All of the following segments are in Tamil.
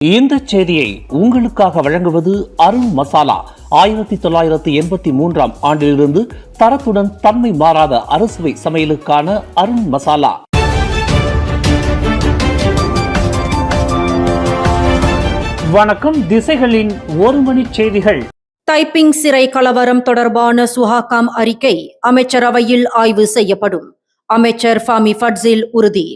இந்த செய்தியை உங்களுக்காக வழங்குவது அருண் மசாலா. 1983 ஆண்டிலிருந்து தரத்துடன் தன்மை மாறாத அறுசுவை சமையலுக்கான அருண் மசாலா. வணக்கம். திசைகளின் ஒரு மணி செய்திகள். தைப்பிங் சிறை கலவரம் தொடர்பான சுஹாகாம் அறிக்கை அமைச்சரவையில் ஆய்வு செய்யப்படும். அமைச்சர் ஃபாமி ஃபட்சில் உறுதி.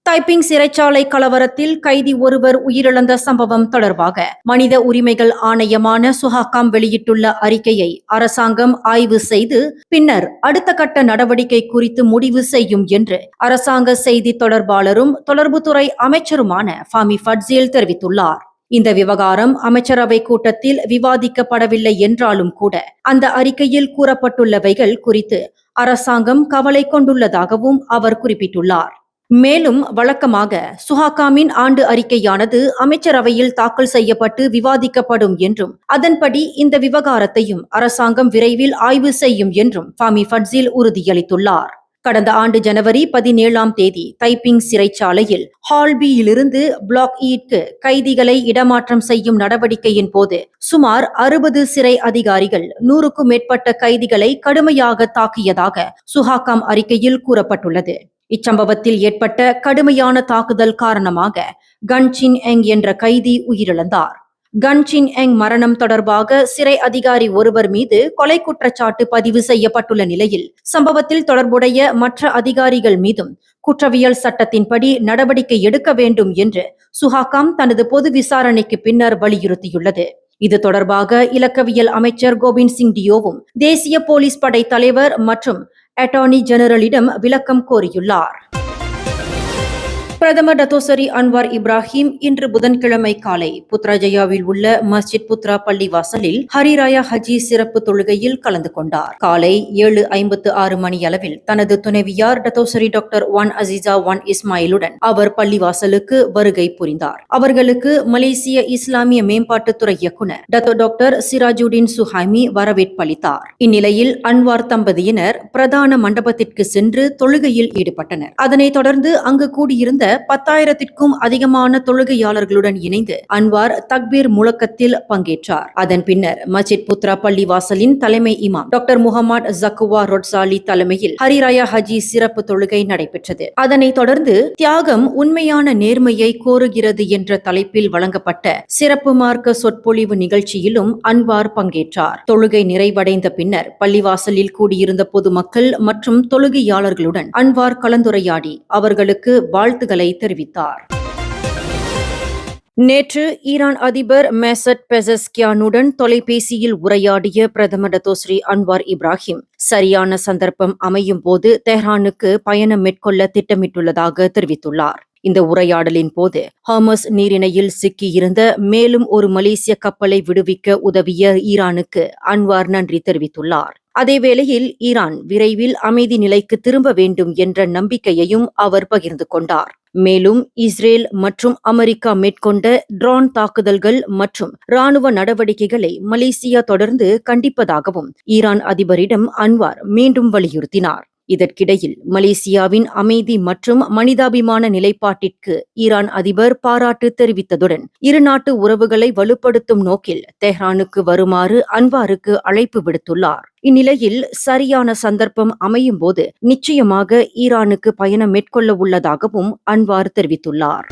தைப்பிங் சிறைச்சாலை கலவரத்தில் கைதி ஒருவர் உயிரிழந்த சம்பவம் தொடர்பாக மனித உரிமைகள் ஆணையமான சுஹாகாம் வெளியிட்டுள்ள அறிக்கையை அரசாங்கம் ஆய்வு செய்து பின்னர் அடுத்த கட்ட நடவடிக்கை குறித்து முடிவு செய்யும் என்று அரசாங்க செய்தி தொடர்பாளரும் தொடர்புத்துறை அமைச்சருமான ஃபாமி ஃபட்சில் தெரிவித்துள்ளார். இந்த விவகாரம் அமைச்சரவை கூட்டத்தில் விவாதிக்கப்படவில்லை என்றாலும் கூட அந்த அறிக்கையில் கூறப்பட்டுள்ளவைகள் குறித்து அரசாங்கம் கவலை கொண்டுள்ளதாகவும் அவர் குறிப்பிட்டுள்ளார். மேலும் வழக்கமாக சுஹாகாமின் ஆண்டு அறிக்கையானது அமைச்சரவையில் தாக்கல் செய்யப்பட்டு விவாதிக்கப்படும் என்றும் அதன்படி இந்த விவகாரத்தையும் அரசாங்கம் விரைவில் ஆய்வு செய்யும் என்றும் ஃபாமி ஃபட்சில் உறுதியளித்துள்ளார். கடந்த ஆண்டு ஜனவரி 17 தைப்பிங் சிறைச்சாலையில் ஹால்பியிலிருந்து பிளாக் ஈட்க்கு கைதிகளை இடமாற்றம் செய்யும் நடவடிக்கையின் போது சுமார் 60 சிறை அதிகாரிகள் 100க்கும் மேற்பட்ட கைதிகளை கடுமையாக தாக்கியதாக சுஹாகாம் அறிக்கையில் கூறப்பட்டுள்ளது. இச்சம்பவத்தில் ஏற்பட்ட கடுமையான தாக்குதல் காரணமாக கன் சின் எங் என்ற கைதி உயிரிழந்தார். கன் சின் எங் மரணம் தொடர்பாக சிறை அதிகாரி ஒருவர் மீது கொலை குற்றச்சாட்டு பதிவு செய்யப்பட்டுள்ள நிலையில் சம்பவத்தில் தொடர்புடைய மற்ற அதிகாரிகள் மீதும் குற்றவியல் சட்டத்தின்படி நடவடிக்கை எடுக்க வேண்டும் என்று சுஹாகாம் தனது பொது விசாரணைக்கு பின்னர் வலியுறுத்தியுள்ளது. இது தொடர்பாக இலக்கவியல் அமைச்சர் கோபிந்த் சிங் டியோவும் தேசிய போலீஸ் படை தலைவர் மற்றும் அட்டார்னி ஜெனரலிடம் விளக்கம் கோரியுள்ளார். பிரதமர் டத்தோசரி அன்வார் இப்ராஹிம் இன்று புதன்கிழமை காலை புத்ராஜயாவில் உள்ள மஸ்ஜித் புத்ரா பள்ளிவாசலில் ஹரிராயா ஹஜ்ஜி சிறப்பு தொழுகையில் கலந்து கொண்டார். காலை 7:56 மணியளவில் தனது துணைவியார் Dato' Seri doctor Wan Azizah Wan இஸ்மாயிலுடன் அவர் பள்ளிவாசலுக்கு வருகை புரிந்தார். அவர்களுக்கு மலேசிய இஸ்லாமிய மேம்பாட்டுத்துறை இயக்குனர் டாக்டர் சிராஜுடின் சுஹைமி வரவேற்பளித்தார். இந்நிலையில் அன்வார் தம்பதியினர் பிரதான மண்டபத்திற்கு சென்று தொழுகையில் ஈடுபட்டனர். அதனைத் தொடர்ந்து அங்கு கூடியிருந்த 10,000க்கும் அதிகமான தொழுகையாளர்களுடன் இணைந்து அன்வார் தக்பீர் முழக்கத்தில் பங்கேற்றார். அதன் பின்னர் மஸ்ஜித் புத்ரா பள்ளிவாசலின் தலைமை இமாம் டாக்டர் முகமது ஜக்குவா ரொட்சாலி தலைமையில் ஹரிராயா ஹஜ்ஜி சிறப்பு தொழுகை நடைபெற்றது. அதனைத் தொடர்ந்து தியாகம் உண்மையான நேர்மையை கோருகிறது என்ற தலைப்பில் வழங்கப்பட்ட சிறப்பு மார்க்க சொற்பொழிவு நிகழ்ச்சியிலும் அன்வார் பங்கேற்றார். தொழுகை நிறைவடைந்த பின்னர் பள்ளிவாசலில் கூடியிருந்த பொதுமக்கள் மற்றும் தொழுகையாளர்களுடன் அன்வார் கலந்துரையாடி அவர்களுக்கு வாழ்த்துக்களை தெரிவித்தார். நேற்று ஈரான் அதிபர் மெசட் பெசஸ்கியானுடன் தொலைபேசியில் உரையாடிய பிரதமர் டத்தோஸ்ரீ அன்வார் இப்ராஹிம் சரியான சந்தர்ப்பம் அமையும் போது தெஹ்ரானுக்கு பயணம் மேற்கொள்ள திட்டமிட்டுள்ளதாக தெரிவித்துள்ளார். இந்த உரையாடலின் போது ஹார்மஸ் நீரிணையில் சிக்கியிருந்த மேலும் ஒரு மலேசிய கப்பலை விடுவிக்க உதவிய ஈரானுக்கு அன்வார் நன்றி தெரிவித்துள்ளார். அதேவேளையில் ஈரான் விரைவில் அமைதி நிலைக்கு திரும்ப வேண்டும் என்ற நம்பிக்கையையும் அவர் பகிர்ந்து கொண்டார். மேலும் இஸ்ரேல் மற்றும் அமெரிக்கா மேற்கொண்ட ட்ரோன் தாக்குதல்கள் மற்றும் ராணுவ நடவடிக்கைகளை மலேசியா தொடர்ந்து கண்டிப்பதாகவும் ஈரான் அதிபரிடம் அன்வார் மீண்டும் வலியுறுத்தினார். இதற்கிடையில் மலேசியாவின் அமைதி மற்றும் மனிதாபிமான நிலைப்பாட்டிற்கு ஈரான் அதிபர் பாராட்டு தெரிவித்ததுடன் இருநாட்டு உறவுகளை வலுப்படுத்தும் நோக்கில் தெஹ்ரானுக்கு வருமாறு அன்வாருக்கு அழைப்பு விடுத்துள்ளார். இந்நிலையில் சரியான சந்தர்ப்பம் அமையும் போது நிச்சயமாக ஈரானுக்கு பயணம் மேற்கொள்ள உள்ளதாகவும் அன்வார் தெரிவித்துள்ளார்.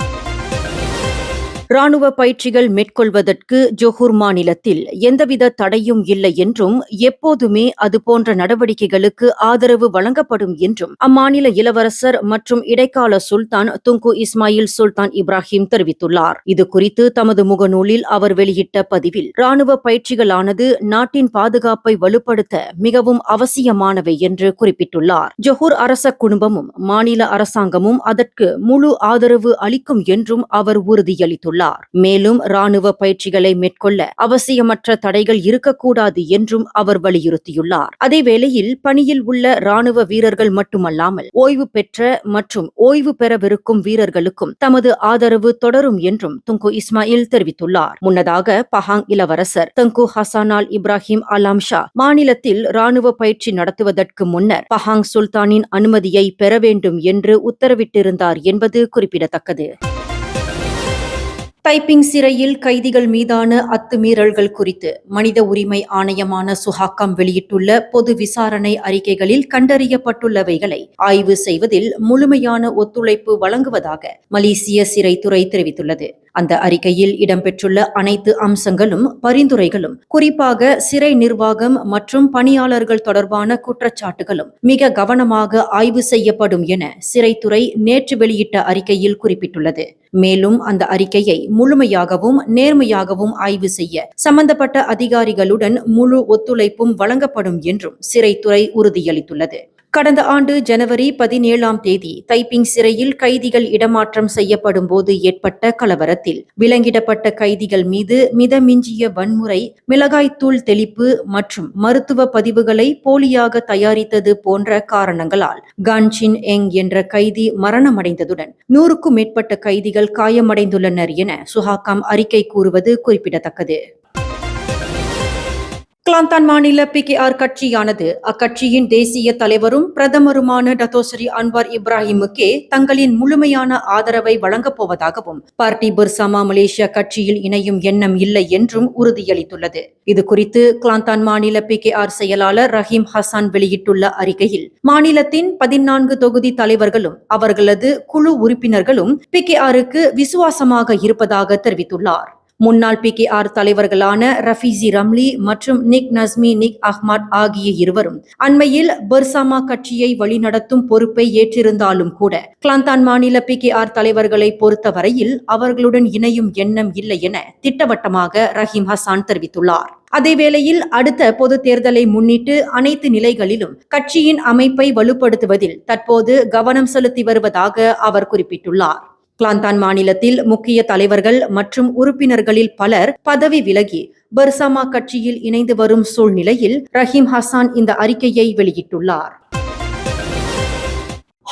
ராணுவ பயிற்சிகள் மேற்கொள்வதற்கு ஜொஹூர் மாநிலத்தில் எந்தவித தடையும் இல்லை என்றும் எப்போதுமே அதுபோன்ற நடவடிக்கைகளுக்கு ஆதரவு வழங்கப்படும் என்றும் அம்மாநில இளவரசர் மற்றும் இடைக்கால சுல்தான் துங்கு இஸ்மாயில் சுல்தான் இப்ராஹிம் தெரிவித்துள்ளார். இது குறித்து தமது முகநூலில் அவர் வெளியிட்ட பதிவில் ராணுவ பயிற்சிகளானது நாட்டின் பாதுகாப்பை வலுப்படுத்த மிகவும் அவசியமானவை என்று குறிப்பிட்டுள்ளார். ஜொஹூர் அரச குடும்பமும் மாநில அரசாங்கமும் அதற்கு முழு ஆதரவு அளிக்கும் என்றும் அவர் உறுதியளித்துள்ளார். மேலும் ராணுவ பயிற்சிகளை மேற்கொள்ள அவசியமற்ற தடைகள் இருக்கக்கூடாது என்றும் அவர் வலியுறுத்தியுள்ளார். அதேவேளையில் பணியில் உள்ள ராணுவ வீரர்கள் மட்டுமல்லாமல் ஓய்வு பெற்ற மற்றும் ஓய்வு பெறவிருக்கும் வீரர்களுக்கும் தமது ஆதரவு தொடரும் என்றும் துங்கு இஸ்மாயில் தெரிவித்துள்ளார். முன்னதாக பஹாங் இளவரசர் தங்கு ஹசானால் இப்ராஹிம் அலாம் ஷா மாநிலத்தில் ராணுவ பயிற்சி நடத்துவதற்கு முன்னர் பஹாங் சுல்தானின் அனுமதியை பெற வேண்டும் என்று உத்தரவிட்டிருந்தார் என்பது குறிப்பிடத்தக்கது. தைப்பிங் சிறையில் கைதிகள் மீதான அத்துமீறல்கள் குறித்து மனித உரிமை ஆணையமான சுஹாக்கம் வெளியிட்டுள்ள பொது விசாரணை அறிக்கைகளில் கண்டறியப்பட்டுள்ளவைகளை ஆய்வு செய்வதில் முழுமையான ஒத்துழைப்பு வழங்குவதாக மலேசிய சிறைத்துறை தெரிவித்துள்ளது. அந்த அறிக்கையில் இடம்பெற்றுள்ள அனைத்து அம்சங்களும் பரிந்துரைகளும், குறிப்பாக சிறை நிர்வாகம் மற்றும் பணியாளர்கள் தொடர்பான குற்றச்சாட்டுகளும் மிக கவனமாக ஆய்வு செய்யப்படும் என சிறைத்துறை நேற்று வெளியிட்ட அறிக்கையில் குறிப்பிட்டுள்ளது. மேலும் அந்த அறிக்கையை முழுமையாகவும் நேர்மையாகவும் ஆய்வு செய்ய சம்பந்தப்பட்ட அதிகாரிகளுடன் முழு ஒத்துழைப்பும் வழங்கப்படும் என்றும் சிறைத்துறை உறுதியளித்துள்ளது. கடந்த ஆண்டு ஜனவரி 17 தைப்பிங் சிறையில் கைதிகள் இடமாற்றம் செய்யப்படும் போது ஏற்பட்ட கலவரத்தில் விலங்கிடப்பட்ட கைதிகள் மீது மிதமிஞ்சிய வன்முறை, மிளகாய்த்தூள் தெளிப்பு மற்றும் மருத்துவ பதிவுகளை போலியாக தயாரித்தது போன்ற காரணங்களால் கான்சின் எங் என்ற கைதி மரணமடைந்ததுடன் 100க்கும் மேற்பட்ட கைதிகள் காயமடைந்துள்ளனர் என சுஹாக்கம் அறிக்கை கூறுவது குறிப்பிடத்தக்கது. கிளாந்தான் மாநில PKR கட்சியானது அக்கட்சியின் தேசிய தலைவரும் பிரதமருமான டத்தோஸ்ரீ அன்வார் இப்ராஹிமுக்கே தங்களின் முழுமையான ஆதரவை வழங்கப் போவதாகவும் பார்ட்டி பெர்சாமா மலேசியா கட்சியில் இணையும் எண்ணம் இல்லை என்றும் உறுதியளித்துள்ளது. இதுகுறித்து கிளாந்தான் மாநில PKR செயலாளர் ரஹீம் ஹசான் வெளியிட்டுள்ள அறிக்கையில், மாநிலத்தின் 14 தொகுதி தலைவர்களும் அவர்களது குழு உறுப்பினர்களும் PKRக்கு விசுவாசமாக இருப்பதாக தெரிவித்துள்ளார். முன்னாள் PKR தலைவர்களான ரஃபீசி ரம்லி மற்றும் நிக் நஸ்மி நிக் அஹ்மத் ஆகிய இருவரும் அண்மையில் பெர்சாமா கட்சியை வழிநடத்தும் பொறுப்பை ஏற்றிருந்தாலும் கூட கிளாந்தான் மாநில PKR தலைவர்களை பொறுத்தவரையில் அவர்களுடன் இணையும் எண்ணம் இல்லை என திட்டவட்டமாக ரஹீம் ஹசான் தெரிவித்துள்ளார். அதேவேளையில் அடுத்த பொது தேர்தலை முன்னிட்டு அனைத்து நிலைகளிலும் கட்சியின் அமைப்பை வலுப்படுத்துவதில் தற்போது கவனம் செலுத்தி வருவதாக அவர் குறிப்பிட்டுள்ளார். கிளாந்தான் மாநிலத்தில் முக்கிய தலைவர்கள் மற்றும் உறுப்பினர்களில் பலர் பதவி விலகி பெர்சாமா கட்சியில் இணைந்து வரும் சூழ்நிலையில் ரஹீம் ஹசான் இந்த அறிக்கையை வெளியிட்டுள்ளார்.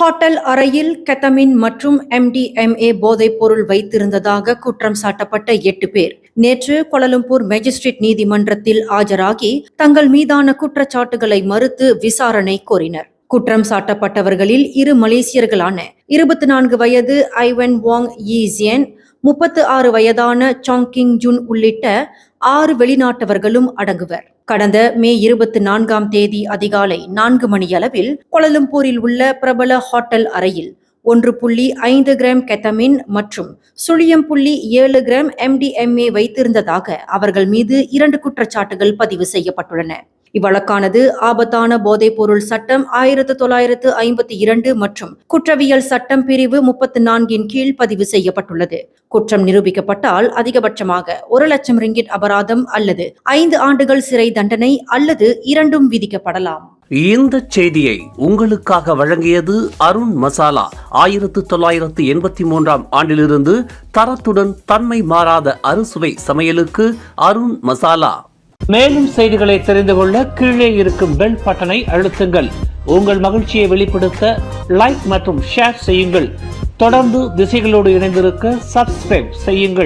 ஹோட்டல் அறையில் கெத்தமின் மற்றும் MDMA போதைப் பொருள் வைத்திருந்ததாக குற்றம் சாட்டப்பட்ட 8 பேர் நேற்று கோலாலம்பூர் மேஜிஸ்ட்ரேட் நீதிமன்றத்தில் ஆஜராகி தங்கள் மீதான குற்றச்சாட்டுகளை மறுத்து விசாரணை கோரினர். குற்றம் சாட்டப்பட்டவர்களில் 2 மலேசியர்களான 24 வயது ஐவன் வாங் யி ஜியன், 36 வயதான சாங் கிங் ஜுன் உள்ளிட்ட 6 வெளிநாட்டவர்களும் அடங்குவர். கடந்த மே 24 அதிகாலை 4 மணியளவில் கோலாலம்பூரில் உள்ள பிரபல ஹோட்டல் அறையில் 1.5 கிராம் கெத்தமின் மற்றும் 0.7 கிராம் MDMA வைத்திருந்ததாக அவர்கள் மீது 2 குற்றச்சாட்டுகள் பதிவு செய்யப்பட்டுள்ளன. இவ்வழக்கானது ஆபத்தான போதைப் பொருள் சட்டம் 1952 மற்றும் குற்றவியல் சட்டம் பிரிவு 34 கீழ் பதிவு செய்யப்பட்டுள்ளது. குற்றம் நிரூபிக்கப்பட்டால் அதிகபட்சமாக 1 லட்சம் ரிங்கிட் அபராதம் அல்லது 5 ஆண்டுகள் சிறை தண்டனை அல்லது இரண்டும் விதிக்கப்படலாம். இந்த செய்தியை உங்களுக்காக வழங்கியது அருண் மசாலா. 1983 ஆண்டிலிருந்து தரத்துடன் தன்மை மாறாத அறுசுவை சமையலுக்கு அருண் மசாலா. மேலும் செய்திகளை தெரிந்து கொள்ள கீழே இருக்கும் பெல் பட்டனை அழுத்துங்கள். உங்கள் மகிழ்ச்சியை வெளிப்படுத்த லைக் மற்றும் ஷேர் செய்யுங்கள். தொடர்ந்து திசைகளோடு இணைந்திருக்க சப்ஸ்கிரைப் செய்யுங்கள்.